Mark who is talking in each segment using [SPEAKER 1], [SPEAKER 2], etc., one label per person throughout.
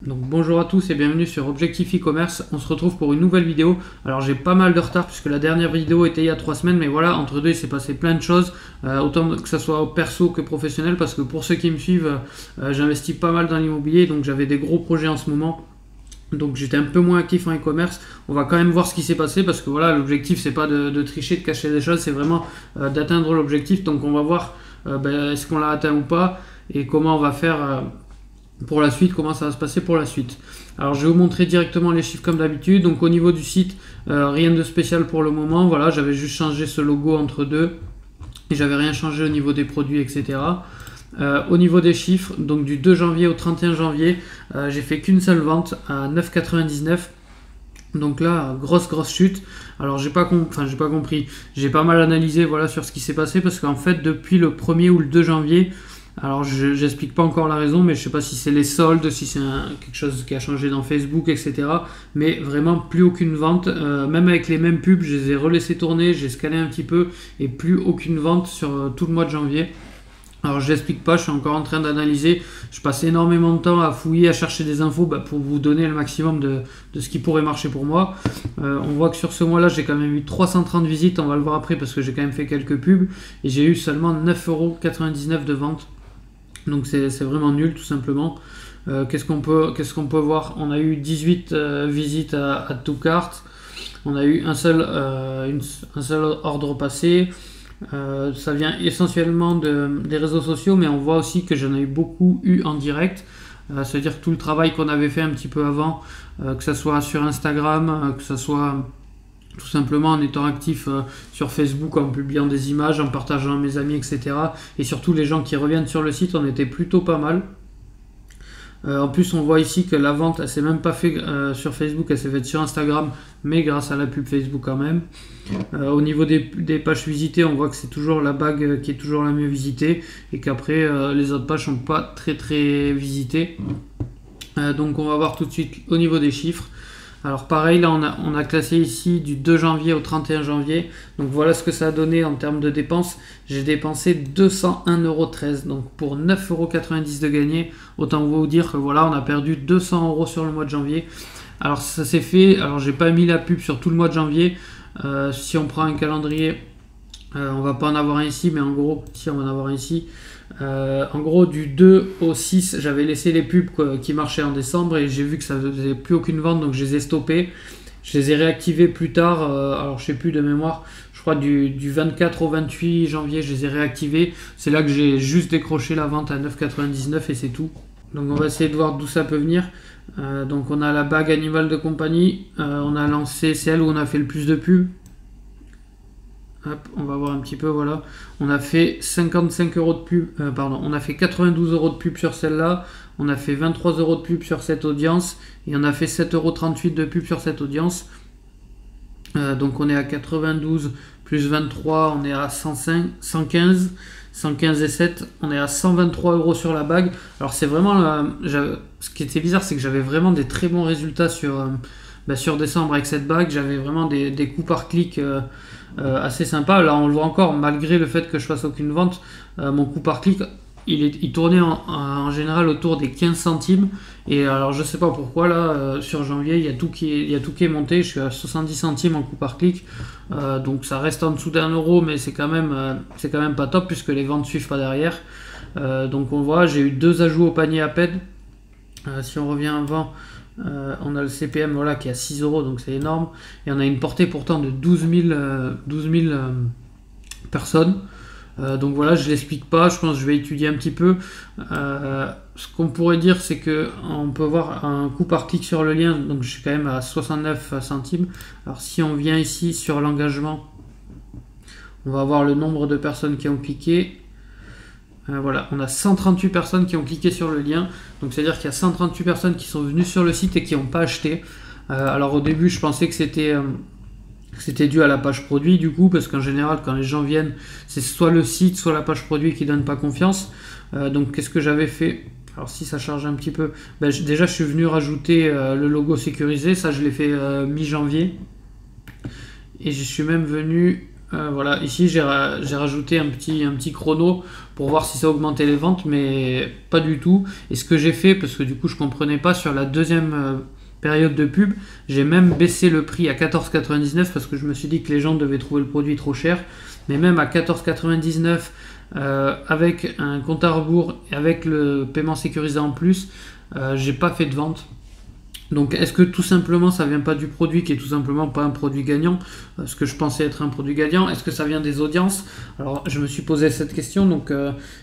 [SPEAKER 1] Donc bonjour à tous et bienvenue sur Objectif e-commerce. On se retrouve pour une nouvelle vidéo. Alors j'ai pas mal de retard puisque la dernière vidéo était il y a 3 semaines, mais voilà, entre deux il s'est passé plein de choses, autant que ce soit perso que professionnel, parce que pour ceux qui me suivent, j'investis pas mal dans l'immobilier, donc j'avais des gros projets en ce moment. Donc j'étais un peu moins actif en e-commerce. On va quand même voir ce qui s'est passé parce que voilà, l'objectif c'est pas de tricher, de cacher des choses, c'est vraiment d'atteindre l'objectif. Donc on va voir est-ce qu'on l'a atteint ou pas et comment on va faire pour la suite, comment ça va se passer pour la suite. Alors je vais vous montrer directement les chiffres comme d'habitude. Donc au niveau du site, rien de spécial pour le moment. Voilà, j'avais juste changé ce logo entre deux et j'avais rien changé au niveau des produits, etc. Au niveau des chiffres, donc du 2 janvier au 31 janvier, j'ai fait qu'une seule vente à 9,99. Donc là, grosse chute. Alors j'ai pas compris, j'ai pas mal analysé voilà sur ce qui s'est passé parce qu'en fait depuis le 1er ou le 2 janvier, alors j'explique pas encore la raison, mais je sais pas si c'est les soldes, si c'est quelque chose qui a changé dans Facebook, etc. Mais vraiment plus aucune vente, même avec les mêmes pubs, je les ai relaissés tourner, j'ai scalé un petit peu et plus aucune vente sur tout le mois de janvier. Alors je l'explique pas, je suis encore en train d'analyser, je passe énormément de temps à fouiller, à chercher des infos pour vous donner le maximum de ce qui pourrait marcher pour moi. On voit que sur ce mois-là, j'ai quand même eu 330 visites, on va le voir après parce que j'ai quand même fait quelques pubs, et j'ai eu seulement 9,99€ de vente. Donc c'est vraiment nul tout simplement. Qu'est-ce qu'on peut voir? On a eu 18 visites à tout cart, on a eu un seul ordre passé. Ça vient essentiellement des réseaux sociaux, mais on voit aussi que j'en ai eu beaucoup en direct. C'est-à-dire que tout le travail qu'on avait fait un petit peu avant, que ce soit sur Instagram, que ce soit tout simplement en étant actif sur Facebook, en publiant des images, en partageant à mes amis, etc. Et surtout les gens qui reviennent sur le site, on était plutôt pas mal. En plus, on voit ici que la vente, elle s'est même pas faite sur Facebook, elle s'est faite sur Instagram, mais grâce à la pub Facebook quand même. Au niveau des pages visitées, on voit que c'est toujours la bague qui est toujours la mieux visitée et qu'après les autres pages sont pas très visitées. Donc on va voir tout de suite au niveau des chiffres. Alors pareil, là on a classé ici du 2 janvier au 31 janvier. Donc voilà ce que ça a donné en termes de dépenses. J'ai dépensé 201,13€. Donc pour 9,90€ de gagné, autant vous dire que voilà, on a perdu 200€ sur le mois de janvier. Alors ça s'est fait, alors j'ai pas mis la pub sur tout le mois de janvier. Si on prend un calendrier, on va pas en avoir un ici, mais en gros, si on va en avoir un ici. En gros, du 2 au 6, j'avais laissé les pubs qui marchaient en décembre et j'ai vu que ça faisait plus aucune vente, donc je les ai stoppés. Je les ai réactivés plus tard, alors je sais plus de mémoire, je crois du 24 au 28 janvier, je les ai réactivés. C'est là que j'ai juste décroché la vente à 9,99€ et c'est tout. Donc on va essayer de voir d'où ça peut venir. Donc on a la bague animale de compagnie, on a lancé celle où on a fait le plus de pubs. Hop, on va voir un petit peu, voilà. On a fait 55€ de pub, on a fait 92€ de pub sur celle-là, on a fait 23€ de pub sur cette audience, et on a fait 7,38€ de pub sur cette audience. Donc on est à 92 plus 23, on est à 115 et 7, on est à 123€ sur la bague. Alors c'est vraiment, ce qui était bizarre, c'est que j'avais vraiment des très bons résultats sur décembre avec cette bague. J'avais vraiment des coûts par clic assez sympa. Là on le voit encore, malgré le fait que je fasse aucune vente, mon coût par clic il tournait en général autour des 15 centimes. Et alors je sais pas pourquoi là sur janvier il y a tout qui est monté. Je suis à 70 centimes en coût par clic, donc ça reste en dessous d'1€, mais c'est quand même pas top puisque les ventes suivent pas derrière. Donc on voit, j'ai eu 2 ajouts au panier à peine. Si on revient avant, on a le CPM voilà, qui est à 6€, donc c'est énorme. Et on a une portée pourtant de 12 000 personnes. Donc voilà, je l'explique pas, je pense que je vais étudier un petit peu. Ce qu'on pourrait dire, c'est que on peut voir un coût par clic sur le lien, donc je suis quand même à 69 centimes. Alors si on vient ici sur l'engagement, on va voir le nombre de personnes qui ont cliqué. Voilà, on a 138 personnes qui ont cliqué sur le lien, donc c'est à dire qu'il y a 138 personnes qui sont venues sur le site et qui n'ont pas acheté. Alors au début je pensais que c'était dû à la page produit du coup, parce qu'en général quand les gens viennent, c'est soit le site soit la page produit qui donne pas confiance. Donc qu'est-ce que j'avais fait? Alors si ça charge un petit peu, déjà je suis venu rajouter le logo sécurisé, ça je l'ai fait mi-janvier, et je suis même venu Voilà, ici j'ai rajouté un petit chrono pour voir si ça augmentait les ventes, mais pas du tout. Et ce que j'ai fait, parce que du coup je comprenais pas, sur la deuxième période de pub, j'ai même baissé le prix à 14,99 parce que je me suis dit que les gens devaient trouver le produit trop cher. Mais même à 14,99 avec un compte à rebours et avec le paiement sécurisé en plus, j'ai pas fait de vente. Donc est-ce que tout simplement ça vient pas du produit qui est tout simplement pas un produit gagnant, ce que je pensais être un produit gagnant? Est-ce que ça vient des audiences? Alors je me suis posé cette question, donc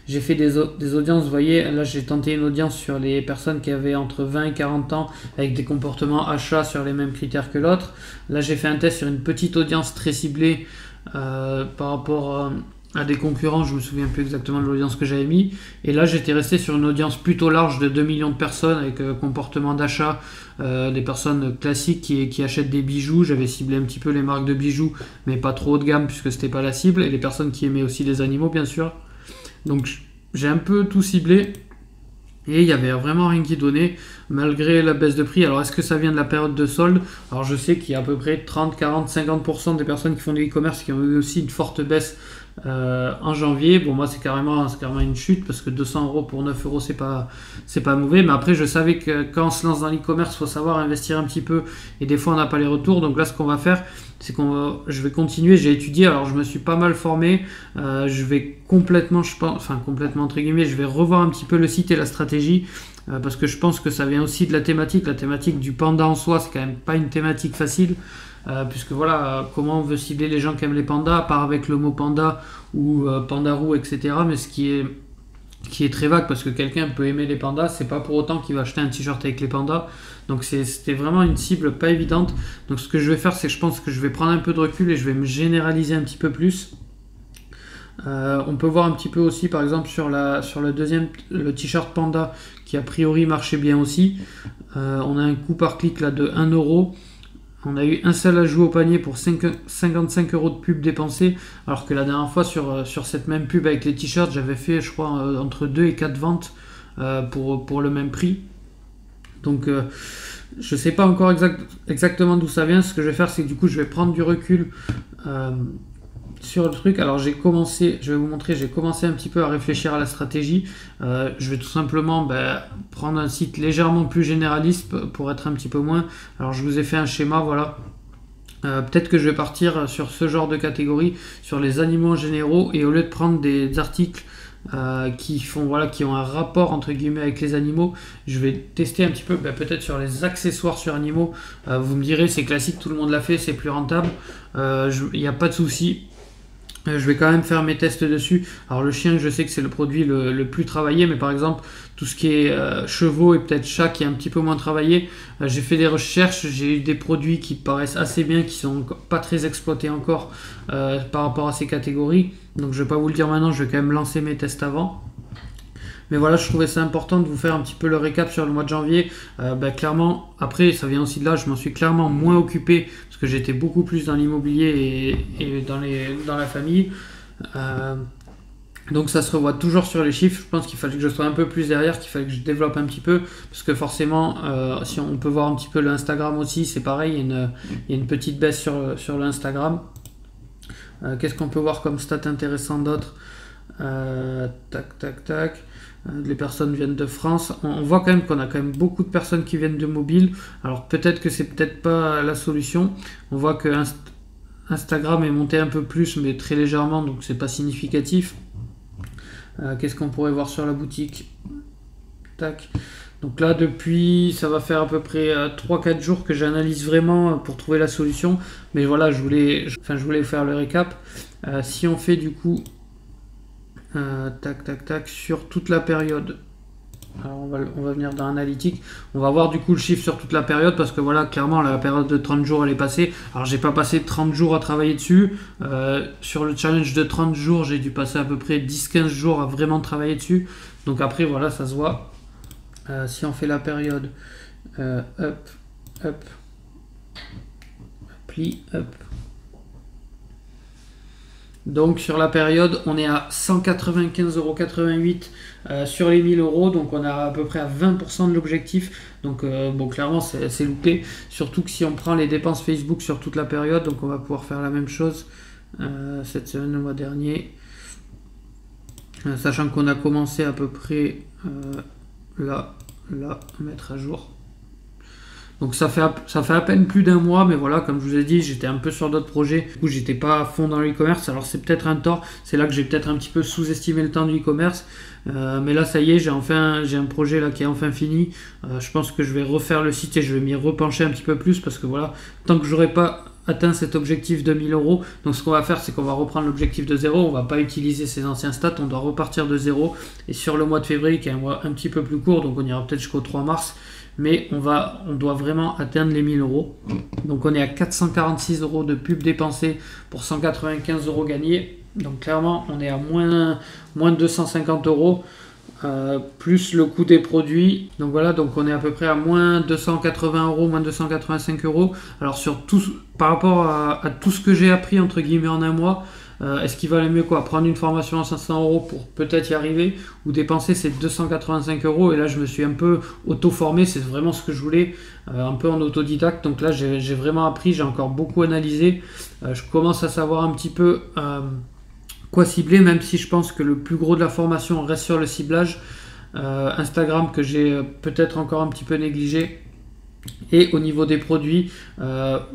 [SPEAKER 1] j'ai fait des audiences, vous voyez, là j'ai tenté une audience sur les personnes qui avaient entre 20 et 40 ans avec des comportements achats sur les mêmes critères que l'autre. Là j'ai fait un test sur une petite audience très ciblée par rapport à des concurrents, je me souviens plus exactement de l'audience que j'avais mis, et là j'étais resté sur une audience plutôt large de 2 millions de personnes avec comportement d'achat, des personnes classiques qui achètent des bijoux. J'avais ciblé un petit peu les marques de bijoux, mais pas trop haut de gamme puisque c'était pas la cible, et les personnes qui aimaient aussi les animaux bien sûr. Donc j'ai un peu tout ciblé, et il n'y avait vraiment rien qui donnait malgré la baisse de prix. Alors est-ce que ça vient de la période de solde? Alors je sais qu'il y a à peu près 30, 40, 50% des personnes qui font du e-commerce qui ont eu aussi une forte baisse en janvier. Bon, moi c'est carrément une chute parce que 200 euros pour 9 euros c'est pas mauvais, mais après je savais que quand on se lance dans l'e-commerce, il faut savoir investir un petit peu, et des fois on n'a pas les retours. Donc là ce qu'on va faire, c'est je vais continuer, j'ai étudié, alors je me suis pas mal formé, je vais complètement, je pense, enfin complètement entre guillemets, je vais revoir un petit peu le site et la stratégie, parce que je pense que ça vient aussi de la thématique du panda en soi. C'est quand même pas une thématique facile, puisque voilà, comment on veut cibler les gens qui aiment les pandas, à part avec le mot panda ou pandarou, etc. Mais ce qui est très vague, parce que quelqu'un peut aimer les pandas, c'est pas pour autant qu'il va acheter un t-shirt avec les pandas. Donc c'était vraiment une cible pas évidente. Donc ce que je vais faire, c'est que je pense que je vais prendre un peu de recul et je vais me généraliser un petit peu plus. On peut voir un petit peu aussi par exemple sur le deuxième, le t-shirt panda qui a priori marchait bien aussi. On a un coût par clic là de 1 euro. On a eu un seul ajout au panier pour 55 euros de pub dépensés, alors que la dernière fois sur cette même pub avec les t-shirts, j'avais fait je crois entre 2 et 4 ventes pour le même prix. Donc je sais pas encore exactement d'où ça vient. Ce que je vais faire, c'est que du coup je vais prendre du recul sur le truc. Alors je vais vous montrer, j'ai commencé un petit peu à réfléchir à la stratégie. Je vais tout simplement prendre un site légèrement plus généraliste pour être un petit peu moins. Alors je vous ai fait un schéma, voilà. Peut-être que je vais partir sur ce genre de catégorie, sur les animaux généraux, et au lieu de prendre des articles qui ont un rapport entre guillemets avec les animaux, je vais tester un petit peu peut-être sur les accessoires sur animaux. Vous me direz, c'est classique, tout le monde l'a fait, c'est plus rentable. Il n'y a pas de souci. Je vais quand même faire mes tests dessus. Alors le chien, je sais que c'est le produit le plus travaillé, mais par exemple tout ce qui est chevaux et peut-être chats qui est un petit peu moins travaillé, j'ai fait des recherches, j'ai eu des produits qui paraissent assez bien, qui sont pas très exploités encore par rapport à ces catégories. Donc je vais pas vous le dire maintenant, je vais quand même lancer mes tests avant. Mais voilà, je trouvais ça important de vous faire un petit peu le récap sur le mois de janvier. Clairement, après, ça vient aussi de là, je m'en suis clairement moins occupé parce que j'étais beaucoup plus dans l'immobilier et dans la famille. Donc ça se revoit toujours sur les chiffres. Je pense qu'il fallait que je sois un peu plus derrière, qu'il fallait que je développe un petit peu, parce que forcément, si on peut voir un petit peu l'Instagram aussi, c'est pareil, il y a une petite baisse sur l'Instagram. Qu'est-ce qu'on peut voir comme stat intéressant d'autre? Tac. Les personnes viennent de France. On voit quand même qu'on a quand même beaucoup de personnes qui viennent de mobile. Alors peut-être que c'est peut-être pas la solution. On voit que Instagram est monté un peu plus, mais très légèrement, donc c'est pas significatif. Qu'est-ce qu'on pourrait voir sur la boutique? Tac. Donc là, ça va faire à peu près 3-4 jours que j'analyse vraiment pour trouver la solution. Mais voilà, je voulais vous faire le récap. Si on fait du coup tac sur toute la période, alors on va venir dans Analytics, on va voir du coup le chiffre sur toute la période, parce que voilà, clairement la période de 30 jours elle est passée. Alors j'ai pas passé 30 jours à travailler dessus, sur le challenge de 30 jours j'ai dû passer à peu près 10-15 jours à vraiment travailler dessus. Donc après voilà, ça se voit. Si on fait la période appli up. Donc sur la période, on est à 195,88 € sur les 1000 €, donc on est à peu près à 20% de l'objectif. Donc bon, clairement c'est loupé, surtout que si on prend les dépenses Facebook sur toute la période, donc on va pouvoir faire la même chose. cette semaine, le mois dernier. Sachant qu'on a commencé à peu près là, à mettre à jour. Donc ça fait à peine plus d'un mois, mais voilà, comme je vous ai dit, j'étais un peu sur d'autres projets, du coup j'étais pas à fond dans l'e-commerce, alors c'est peut-être un tort, c'est là que j'ai peut-être un petit peu sous-estimé le temps du e-commerce, mais là ça y est, j'ai un projet là qui est enfin fini. Je pense que je vais refaire le site et je vais m'y repencher un petit peu plus, parce que voilà, tant que j'aurai pas atteint cet objectif de 1000 euros, donc ce qu'on va faire, c'est qu'on va reprendre l'objectif de zéro, on va pas utiliser ces anciens stats, on doit repartir de zéro, et sur le mois de février, qui est un mois un petit peu plus court, donc on ira peut-être jusqu'au 3 mars, mais on doit vraiment atteindre les 1000 euros. Donc on est à 446 euros de pub dépensés pour 195 euros gagnés. Donc clairement, on est à moins de 250 euros. Plus le coût des produits. Donc voilà, donc on est à peu près à moins 280 euros, moins 285 euros. Alors par rapport à tout ce que j'ai appris entre guillemets en un mois, est-ce qu'il valait mieux quoi, prendre une formation à 500 euros pour peut-être y arriver, ou dépenser ces 285 euros? Et là je me suis un peu auto-formé, c'est vraiment ce que je voulais, un peu en autodidacte. Donc là j'ai vraiment appris, j'ai encore beaucoup analysé, je commence à savoir un petit peu quoi cibler, même si je pense que le plus gros de la formation reste sur le ciblage. Instagram que j'ai peut-être encore un petit peu négligé. Et au niveau des produits,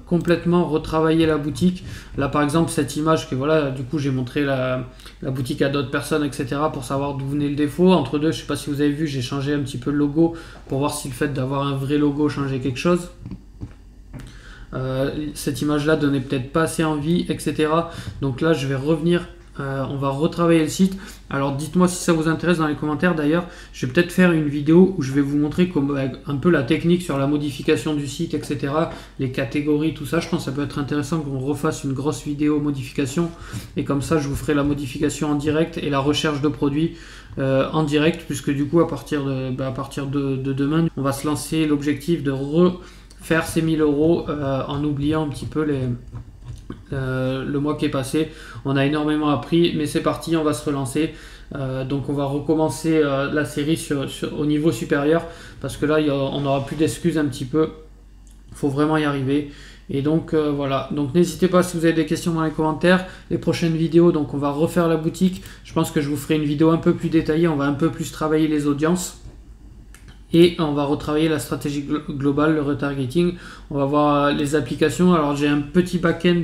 [SPEAKER 1] complètement retravailler la boutique. Là par exemple cette image que voilà, du coup j'ai montré la boutique à d'autres personnes, etc. pour savoir d'où venait le défaut. Entre deux, je sais pas si vous avez vu, j'ai changé un petit peu le logo pour voir si le fait d'avoir un vrai logo changeait quelque chose. Cette image là donnait peut-être pas assez envie, etc. Donc là je vais revenir. On va retravailler le site. Alors dites-moi si ça vous intéresse dans les commentaires. D'ailleurs, je vais peut-être faire une vidéo où je vais vous montrer un peu la technique sur la modification du site, etc. Les catégories, tout ça. Je pense que ça peut être intéressant qu'on refasse une grosse vidéo modification. Et comme ça, je vous ferai la modification en direct et la recherche de produits en direct. Puisque du coup, à partir de demain, on va se lancer l'objectif de refaire ces 1000 euros en oubliant un petit peu le mois qui est passé. On a énormément appris, mais c'est parti, on va se relancer. Donc on va recommencer la série au niveau supérieur, parce que là on n'aura plus d'excuses un petit peu, il faut vraiment y arriver. Et donc voilà, donc n'hésitez pas si vous avez des questions dans les commentaires. Les prochaines vidéos, donc on va refaire la boutique, je pense que je vous ferai une vidéo un peu plus détaillée, on va un peu plus travailler les audiences. Et on va retravailler la stratégie globale, le retargeting. On va voir les applications. Alors j'ai un petit back-end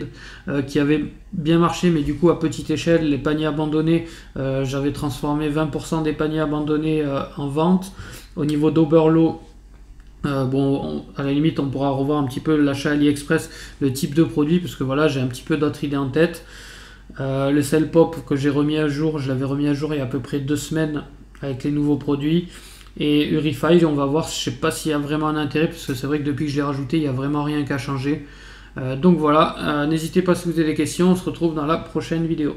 [SPEAKER 1] qui avait bien marché, mais du coup à petite échelle, les paniers abandonnés, j'avais transformé 20% des paniers abandonnés en vente. Au niveau d'Oberlo, à la limite on pourra revoir un petit peu l'achat AliExpress, le type de produit, parce que voilà, j'ai un petit peu d'autres idées en tête. Le Sell Pop que j'ai remis à jour, je l'avais remis à jour il y a à peu près 2 semaines avec les nouveaux produits. Et Urify, on va voir, je sais pas s'il y a vraiment un intérêt, parce que c'est vrai que depuis que je l'ai rajouté, il n'y a vraiment rien qu'à changer. Donc voilà, n'hésitez pas si vous avez des questions, on se retrouve dans la prochaine vidéo.